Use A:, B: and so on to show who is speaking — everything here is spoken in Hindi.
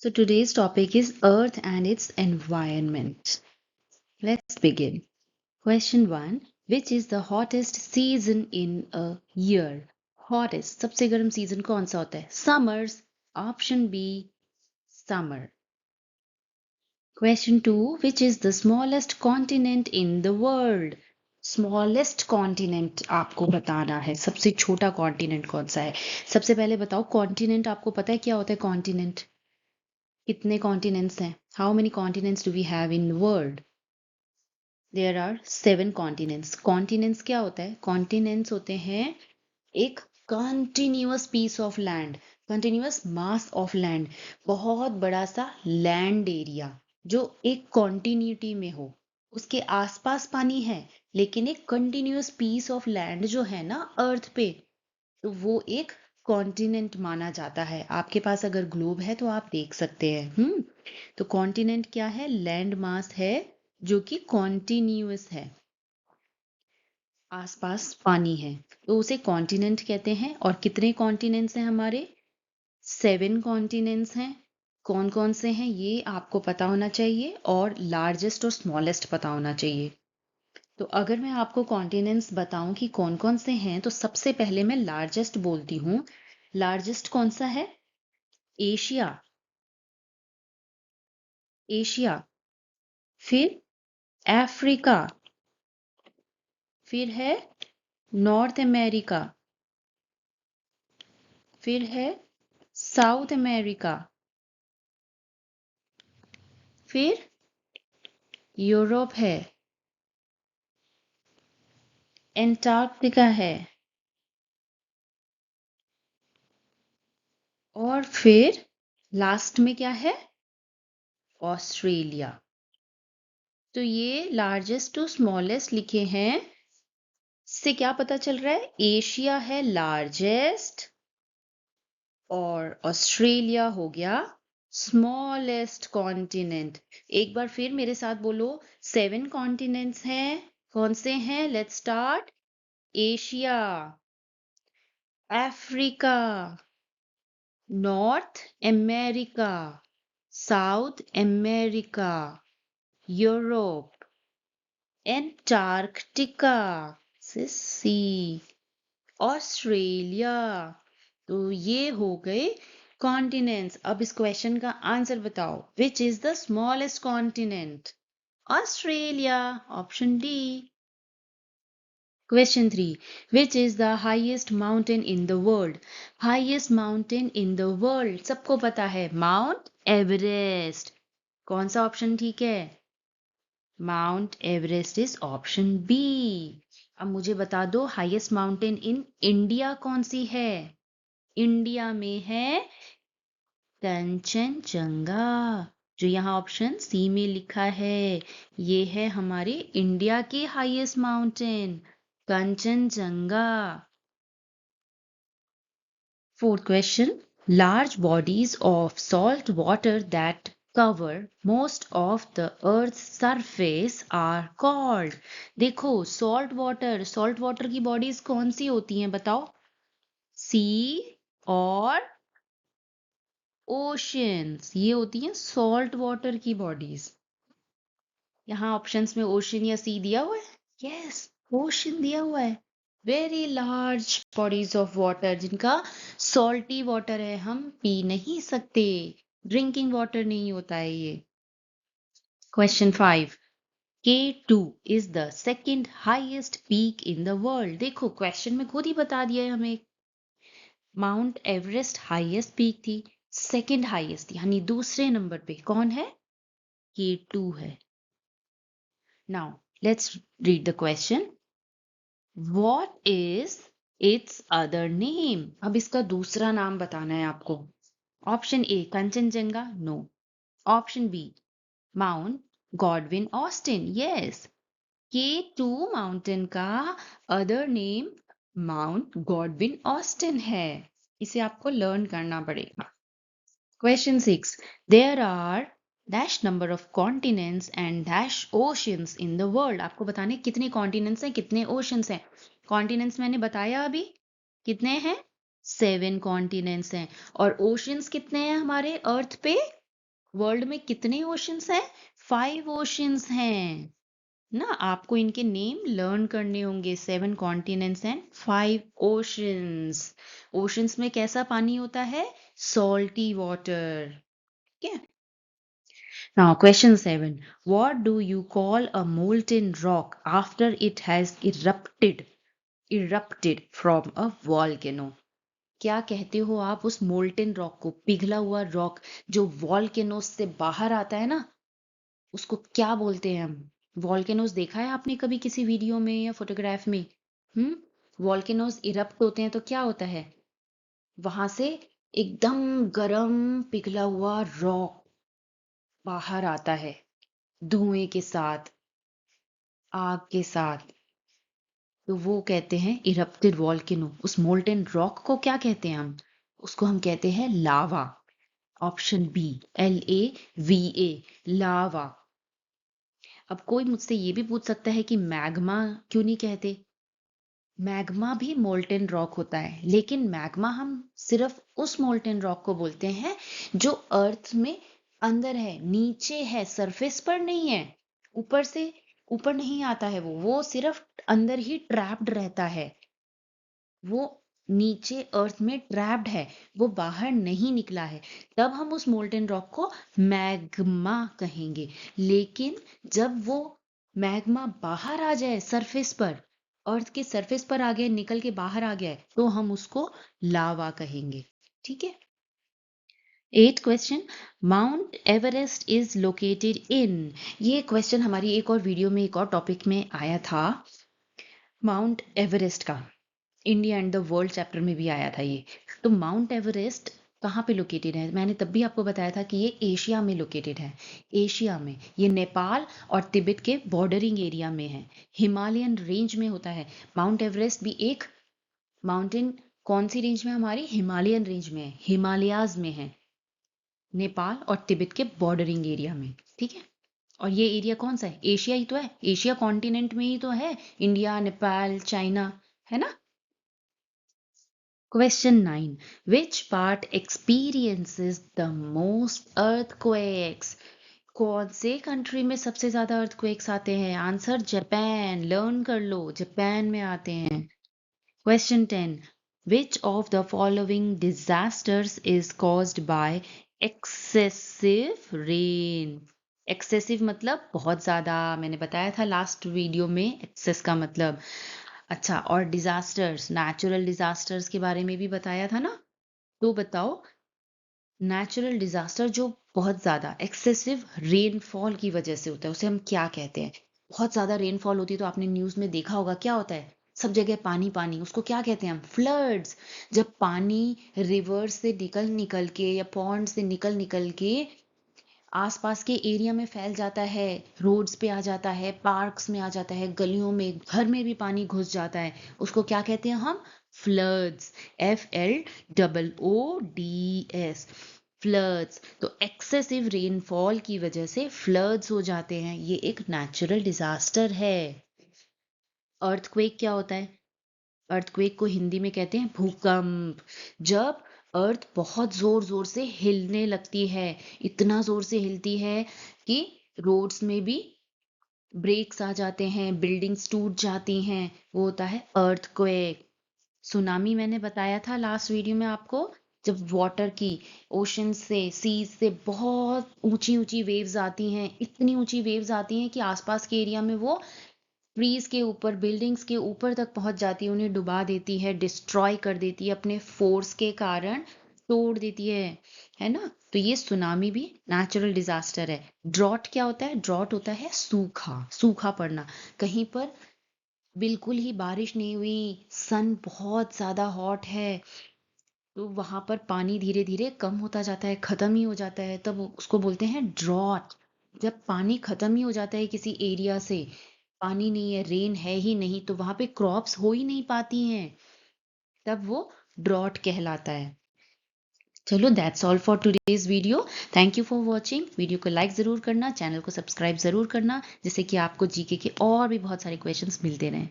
A: So today's topic is Earth and its environment. Let's begin. Question 1. Which is the hottest season in a year? Hottest, सबसे गर्म season कौन सा होता है? Summers. Option B, summer. Question 2. Which is the smallest continent in the world? Smallest continent आपको बताना है. सबसे छोटा continent कौन सा है? सबसे पहले बताओ continent आपको पता है क्या होता है continent? कितने कॉन्टिनेंट्स हैं? How many continents do we have in world? There are 7 continents. Continents क्या होता है? कॉन्टिनेंट्स होते हैं एक continuous piece of land, continuous mass of land, बहुत बड़ा सा लैंड एरिया जो एक कॉन्टिन्यूटी में हो. उसके आसपास पानी है लेकिन एक कंटिन्यूअस पीस ऑफ लैंड जो है ना अर्थ पे, तो वो एक कॉन्टिनेंट माना जाता है. आपके पास अगर ग्लोब है तो आप देख सकते हैं. तो कॉन्टिनेंट क्या है? लैंड मास है जो कि कॉन्टिन्यूअस है, आसपास पानी है, तो उसे कॉन्टिनेंट कहते हैं. और कितने कॉन्टिनेंट्स हैं हमारे? 7 कॉन्टिनेंट्स हैं. कौन कौन से हैं ये आपको पता होना चाहिए और लार्जेस्ट और स्मॉलेस्ट पता होना चाहिए. तो अगर मैं आपको कॉन्टिनेंट्स बताऊं कि कौन कौन से हैं, तो सबसे पहले मैं लार्जेस्ट बोलती हूँ. लार्जेस्ट कौन सा है? एशिया. एशिया. फिर अफ्रीका. फिर है नॉर्थ अमेरिका. फिर है साउथ अमेरिका. फिर यूरोप है. एंटार्क्टिका है. और फिर लास्ट में क्या है? ऑस्ट्रेलिया. तो ये लार्जेस्ट टू स्मॉलेस्ट लिखे हैं. इससे क्या पता चल रहा है? एशिया है लार्जेस्ट और ऑस्ट्रेलिया हो गया स्मॉलेस्ट कॉन्टिनेंट. एक बार फिर मेरे साथ बोलो. 7 कॉन्टिनेंट्स हैं. कौन से हैं? Let's start. Asia, Africa, North America, South America, Europe, Antarctica, सी, ऑस्ट्रेलिया. तो ये हो गए कॉन्टिनेंट्स. अब इस क्वेश्चन का आंसर बताओ. Which is the smallest continent? Australia. Option D. Question 3. Which is the highest mountain in the world? Highest mountain in the world. सबको पता है माउंट एवरेस्ट. कौन सा ऑप्शन ठीक है? Mount Everest is option B. अब मुझे बता दो हाईएस्ट माउंटेन इन इंडिया कौन सी है? इंडिया में है कंचनजंगा, जो यहाँ ऑप्शन सी में लिखा है. ये है हमारे इंडिया की highest mountain, Kanchenjunga. Fourth question. Large bodies of salt water that cover most of the earth's surface are called. देखो सॉल्ट वाटर की बॉडीज कौन सी होती हैं बताओ? सी और ओशंस, ये होती हैं सॉल्ट वाटर की बॉडीज. यहाँ ऑप्शंस में ओशन या सी दिया हुआ है. यस, ओशन दिया हुआ है. Very large bodies of water जिनका सॉल्टी वाटर है, हम पी नहीं सकते. ड्रिंकिंग वाटर नहीं होता है ये. Question 5. K2 is the second highest peak in the world. देखो क्वेश्चन में खुद ही बता दिया है हमें. माउंट एवरेस्ट हाईएस्ट पीक थी, सेकंड हाईएस्ट यानी दूसरे नंबर पे कौन है? K2 है. Now let's read the question. What is its other name? अब इसका दूसरा नाम बताना है आपको. Option A Kanchenjunga, no. Option B Mount Godwin Austen, yes. K2 mountain का other name Mount Godwin Austen है. इसे आपको लर्न करना पड़ेगा. Question 6. There are dash number of continents and dash oceans in the world. आपको बताने कितने कॉन्टिनेंट्स हैं, कितने ओशंस हैं. कॉन्टिनेंट्स मैंने बताया अभी कितने हैं. 7 कॉन्टिनेंट्स हैं. और ओशंस कितने हैं हमारे अर्थ पे? वर्ल्ड में कितने ओशंस हैं? 5 ओशंस हैं ना। आपको इनके नेम लर्न करने होंगे। 7 कॉन्टिनेंट्स एंड 5 ओशंस। ओशंस में कैसा पानी होता है? Salty water. ठीक है। Now, question 7. What do you call a molten rock after it has erupted from a volcano? क्या कहते हो आप उस मोल्टेन रॉक को? पिघला हुआ रॉक जो वॉल्केनोस से बाहर आता है ना, उसको क्या बोलते हैं हम? वॉल्केनोस देखा है आपने कभी किसी वीडियो में या फोटोग्राफ में? वॉल्केनोस इरप्ट होते हैं तो क्या होता है? वहां से एकदम गरम पिघला हुआ रॉक बाहर आता है, धुएं के साथ, आग के साथ। तो वो कहते हैं इरप्टेड वॉल्केनो। उस मोल्टेन रॉक को क्या कहते हैं हम? उसको हम कहते हैं लावा। ऑप्शन बी, LAVA, लावा। अब कोई मुझसे ये भी पूछ सकता है कि मैग्मा क्यों नहीं कहते? मैग्मा भी मोल्टेन रॉक होता है, लेकिन मैग्मा हम सिर्फ उस मोल्टेन रॉक को बोलते हैं जो अर्थ में अंदर है, नीचे है, सरफेस पर नहीं है। ऊपर से ऊपर नहीं आता है, वो सिर्फ अंदर ही ट्रैप्ड रहता है। वो नीचे अर्थ में ट्रैप्ड है, वो बाहर नहीं निकला है। तब हम उस मोल्टेन रॉक को मैग्मा कहेंगे। लेकिन जब वो मैग्मा बाहर आ जाए सरफेस पर, अर्थ के सरफेस पर आ गया, निकल के बाहर आ गया है, तो हम उसको लावा कहेंगे। ठीक है। 8th question, mount Everest is located in. ये क्वेश्चन हमारी एक और वीडियो में, एक और टॉपिक में आया था, माउंट एवरेस्ट का। India and the world chapter में भी आया था ये। तो माउंट एवरेस्ट कहाँ पे लोकेटेड है? मैंने तब भी आपको बताया था कि ये एशिया में लोकेटेड है। एशिया में ये नेपाल और तिब्बत के बॉर्डरिंग एरिया में है, हिमालयन रेंज में होता है। माउंट एवरेस्ट भी एक माउंटेन कौन सी रेंज में? हमारी हिमालयन रेंज में है, हिमालयाज में है, नेपाल और तिब्बत के बॉर्डरिंग एरिया में। ठीक है। और ये एरिया कौन सा है? एशिया ही तो है, एशिया कॉन्टिनेंट में ही तो है। इंडिया, नेपाल, चाइना, है ना। Question 9. Which part experiences the most earthquakes? कौन से कंट्री में सबसे ज्यादा अर्थक्वेक्स आते हैं? Answer Japan. लर्न कर लो, जापान में आते हैं। Question 10. Which of the following disasters is caused by excessive rain? Excessive मतलब बहुत ज्यादा। मैंने बताया था लास्ट वीडियो में एक्सेस का मतलब। अच्छा, और डिजास्टर्स, नेचुरल डिजास्टर्स के बारे में भी बताया था ना। तो बताओ, नेचुरल डिजास्टर जो बहुत ज्यादा एक्सेसिव रेनफॉल की वजह से होता है, उसे हम क्या कहते हैं? बहुत ज्यादा रेनफॉल होती है तो आपने न्यूज में देखा होगा, क्या होता है? सब जगह पानी पानी, उसको क्या कहते हैं हम? फ्लड्स। जब पानी रिवर से निकल निकल के या पॉन्ड से निकल निकल के आसपास के एरिया में फैल जाता है, रोड्स पे आ जाता है, पार्क्स में आ जाता है, गलियों में, घर में भी पानी घुस जाता है, उसको क्या कहते हैं हम? फ्लड्स। FLOODS, floods. तो एक्सेसिव रेनफॉल की वजह से फ्लड्स हो जाते हैं, ये एक नेचुरल डिजास्टर है। अर्थक्वेक क्या होता है? अर्थक्वेक को हिंदी में कहते हैं भूकंप। जब अर्थ बहुत जोर जोर से हिलने लगती है, इतना जोर से हिलती है कि रोड्स में भी ब्रेक्स आ जाते हैं, बिल्डिंग्स टूट जाती हैं, वो होता है अर्थक्वेक। सुनामी मैंने बताया था लास्ट वीडियो में आपको, जब वाटर की, ओशन से, सीज से बहुत ऊंची ऊंची वेव्स आती हैं, इतनी ऊंची वेव्स आती हैं कि आसपास के एरिया में वो ट्रीज के ऊपर, बिल्डिंग्स के ऊपर तक पहुंच जाती है, उन्हें डुबा देती है, डिस्ट्रॉय कर देती है, अपने फोर्स के कारण तोड़ देती है ना। तो ये सुनामी भी नेचुरल डिजास्टर है। ड्रॉट क्या होता है? ड्रॉट होता है सूखा, सूखा पड़ना। कहीं पर बिल्कुल ही बारिश नहीं हुई, सन बहुत ज्यादा हॉट है, तो वहां पर पानी धीरे धीरे कम होता जाता है, खत्म ही हो जाता है, तब उसको बोलते हैं ड्रॉट। जब पानी खत्म ही हो जाता है किसी एरिया से, पानी नहीं है, रेन है ही नहीं, तो वहां पे क्रॉप्स हो ही नहीं पाती हैं, तब वो ड्रॉट कहलाता है। चलो, that's all for today's video. Thank you for watching. Video को लाइक जरूर करना, चैनल को सब्सक्राइब जरूर करना, जिससे कि आपको जीके के और भी बहुत सारे क्वेश्चंस मिलते रहें।